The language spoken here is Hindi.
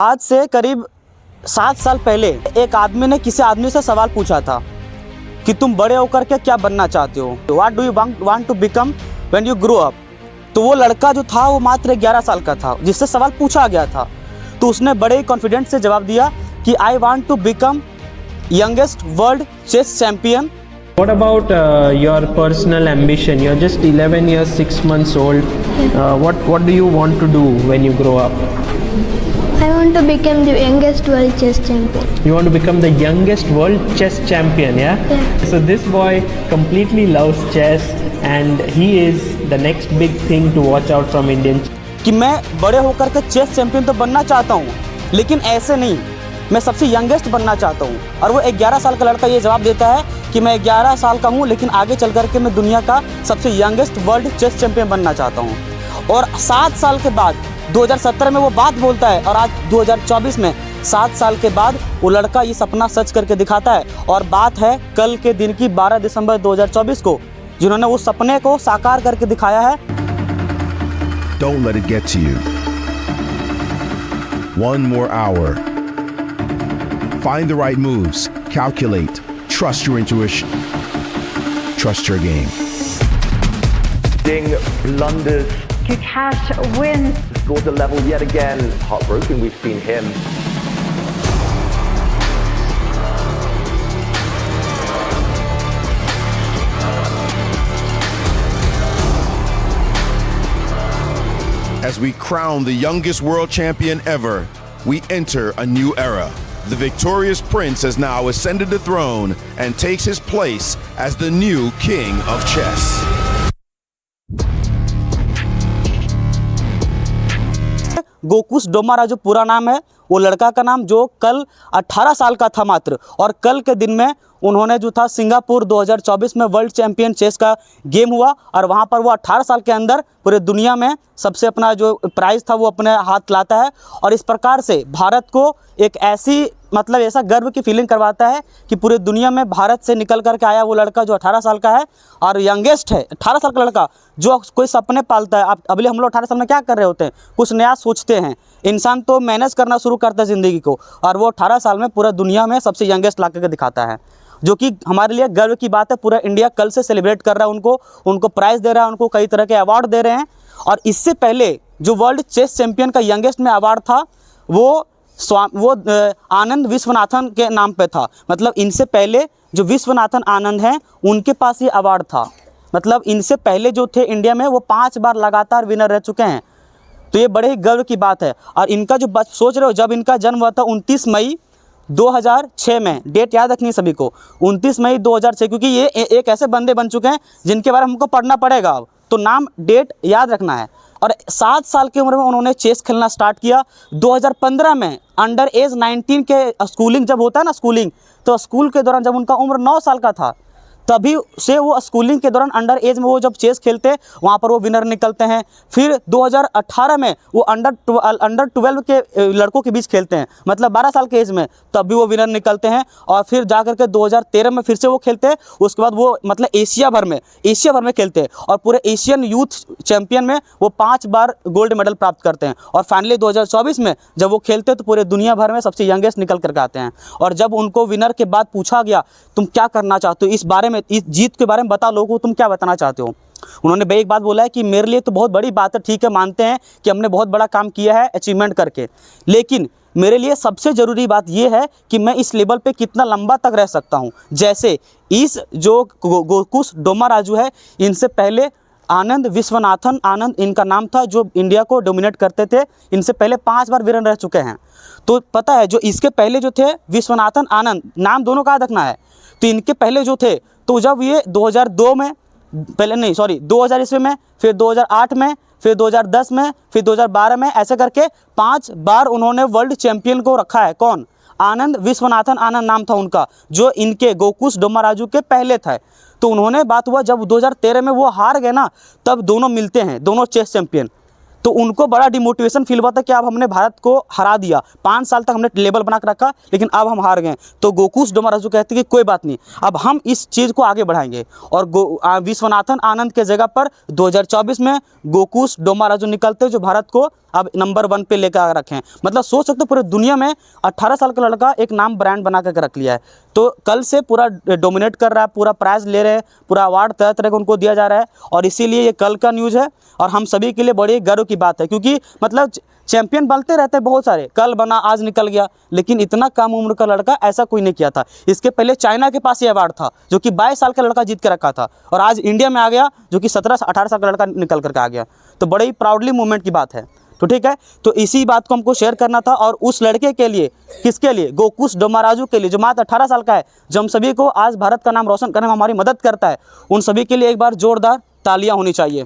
आज से करीब 7 साल पहले एक आदमी ने किसी आदमी से सवाल पूछा था कि तुम बड़े होकर के क्या बनना चाहते हो, what do you want to become when you grow up. तो वो लड़का जो था वो मात्र 11 साल का था जिससे सवाल पूछा गया था। तो उसने बड़े ही कॉन्फिडेंस से जवाब दिया कि I want to become youngest world chess champion. What about your personal ambition? You're just 11 years, 6 months old. What do you want to do when you grow up? I want to become the youngest world chess champion. You want to become the youngest world chess champion, yeah? Yeah. So this boy completely loves chess and he is the next big thing to watch out from Indian. कि मैं बड़े होकर के चेस चैंपियन तो बनना चाहता हूँ, लेकिन ऐसे नहीं, मैं सबसे यंगेस्ट बनना चाहता हूँ। और वो 11 साल का लड़का ये जवाब देता है कि मैं 11 साल का हूँ, लेकिन आगे चल करके मैं दुनिया का सबसे यंगेस्ट वर्ल्ड चेस चैंपियन बनना चाहता हूँ। और 7 साल के बाद 2017 में वो बात बोलता है और आज 2024 में 7 साल के बाद वो लड़का ये सपना सच करके दिखाता है। और बात है कल के दिन की 12 दिसंबर 2024 को, जिन्होंने उस सपने को साकार करके दिखाया है। Don't let it get to you. One more hour. Find the right moves. Calculate. Trust your intuition. Trust your game. Ding blunders. Cash wins. Scores a level yet again. Heartbroken, we've seen him. As we crown the youngest world champion ever, we enter a new era. The victorious prince has now ascended the throne and takes his place as the new king of chess. गोकुश डोमारा जो पूरा नाम है, वो लड़का का नाम जो कल 18 साल का था मात्र, और कल के दिन में उन्होंने जो था सिंगापुर 2024 में वर्ल्ड चैंपियन चेस का गेम हुआ और वहाँ पर वो 18 साल के अंदर पूरे दुनिया में सबसे अपना जो प्राइज़ था वो अपने हाथ लाता है। और इस प्रकार से भारत को एक ऐसी ऐसा गर्व की फीलिंग करवाता है कि पूरे दुनिया में भारत से निकल कर के आया वो लड़का जो 18 साल का है और यंगेस्ट है। 18 साल का लड़का जो कोई सपने पालता है। अब अभी हम लोग 18 साल में क्या कर रहे होते हैं, कुछ नया सोचते हैं। इंसान तो मैनेज करना शुरू करता है ज़िंदगी को, और वो 18 साल में पूरा दुनिया में सबसे यंगेस्ट ला करके दिखाता है, जो कि हमारे लिए गर्व की बात है। पूरा इंडिया कल से सेलिब्रेट कर रहा है उनको प्राइज़ दे रहा है, उनको कई तरह के अवार्ड दे रहे हैं। और इससे पहले जो वर्ल्ड चेस चैंपियन का यंगेस्ट में अवार्ड था वो आनंद विश्वनाथन के नाम पे था। मतलब इनसे पहले जो विश्वनाथन आनंद हैं उनके पास ये अवार्ड था। मतलब इनसे पहले जो थे इंडिया में वो 5 बार लगातार विनर रह चुके हैं। तो ये बड़े ही गर्व की बात है। और इनका जो सोच रहे हो, जब इनका जन्म हुआ था 29 मई 2006 में, डेट याद रखनी सभी को, 29 मई 2006, क्योंकि ये एक ऐसे बंदे बन चुके हैं जिनके बारे में हमको पढ़ना पड़ेगा अब, तो नाम डेट याद रखना है। और 7 साल की उम्र में उन्होंने चेस खेलना स्टार्ट किया। 2015 में अंडर एज 19 के स्कूलिंग जब होता है ना, स्कूलिंग, तो स्कूल के दौरान जब उनका उम्र 9 साल का था तभी से वो स्कूलिंग के दौरान अंडर एज में वो जब चेस खेलते वहाँ पर वो विनर निकलते हैं। फिर 2018 में वो अंडर 12 के लड़कों के बीच खेलते हैं, मतलब 12 साल के एज में, तब भी वो विनर निकलते हैं। और फिर जा कर के 2013 में फिर से वो खेलते हैं। उसके बाद वो एशिया भर में खेलते हैं और पूरे एशियन यूथ चैम्पियन में वो 5 बार गोल्ड मेडल प्राप्त करते हैं। और फाइनली 2024 में जब वो खेलते हैं तो पूरे दुनिया भर में सबसे यंगेस्ट निकल करके आते हैं। और जब उनको विनर के बाद पूछा गया तुम क्या करना चाहते हो, इस बारे में, इस जीत के बारे में बता, लोगों को तुम क्या बताना चाहते हो, उन्होंने एक बात बोला है कि मेरे लिए तो बहुत बड़ी बात है, ठीक है, मानते हैं कि हमने बहुत बड़ा काम किया है अचीवमेंट करके, लेकिन मेरे लिए सबसे ज़रूरी बात यह है कि मैं इस लेवल पे कितना लंबा तक रह सकता हूं। जैसे इस जो गोकुश डोमाराजू है, इनसे पहले आनंद विश्वनाथन आनंद इनका नाम था, जो इंडिया को डोमिनेट करते थे। इनसे पहले 5 बार विनर रह चुके हैं। तो पता है जो इसके पहले जो थे विश्वनाथन आनंद, नाम दोनों का याद रखना है। तो इनके पहले जो थे, तो जब ये 2002 में, 2000 ईस्वी में, फिर 2008 में, फिर 2010 में, फिर 2012 में, ऐसे करके 5 बार उन्होंने वर्ल्ड चैंपियन को रखा है। कौन? आनंद विश्वनाथन आनंद नाम था उनका, जो इनके गोकुश डोमाराजू के पहले था। तो उन्होंने बात हुआ जब 2013 में वो हार गए ना, तब दोनों मिलते हैं, दोनों चेस चैंपियन। तो उनको बड़ा डिमोटिवेशन फील हुआ था कि अब हमने भारत को हरा दिया, 5 साल तक हमने लेवल बना कर रखा, लेकिन अब हम हार गए। तो गोकुश डोमाराजू कहते हैं कि कोई बात नहीं, अब हम इस चीज़ को आगे बढ़ाएंगे। और विश्वनाथन आनंद के जगह पर 2024 में गोकुश डोमाराजू निकलते जो भारत को अब नंबर 1 पे लेकर रखे हैं। मतलब सोच सकते हो पूरे दुनिया में 18 साल का लड़का एक नाम ब्रांड बना करके रख लिया है। तो कल से पूरा डोमिनेट कर रहा है, पूरा प्राइज़ ले रहे हैं, पूरा अवार्ड तरह तरह का उनको दिया जा रहा है। और इसीलिए ये कल का न्यूज़ है और हम सभी के लिए बड़ी गर्व की बात है, क्योंकि मतलब चैंपियन बनते रहते हैं बहुत सारे, कल बना आज निकल गया, लेकिन इतना कम उम्र का लड़का ऐसा कोई नहीं किया था। इसके पहले चाइना के पास ये अवार्ड था जो कि 22 साल का लड़का जीत के रखा था, और आज इंडिया में आ गया जो कि 17-18 साल का लड़का निकल करके आ गया। तो बड़ी ही प्राउडली मूवमेंट की बात है। तो ठीक है, तो इसी बात को हमको शेयर करना था। और उस लड़के के लिए, किसके लिए, गोकुश डोमाराजू के लिए, जो मात्र 18 साल का है, जो हम सभी को आज भारत का नाम रोशन करने में हमारी मदद करता है, उन सभी के लिए एक बार जोरदार तालियां होनी चाहिए।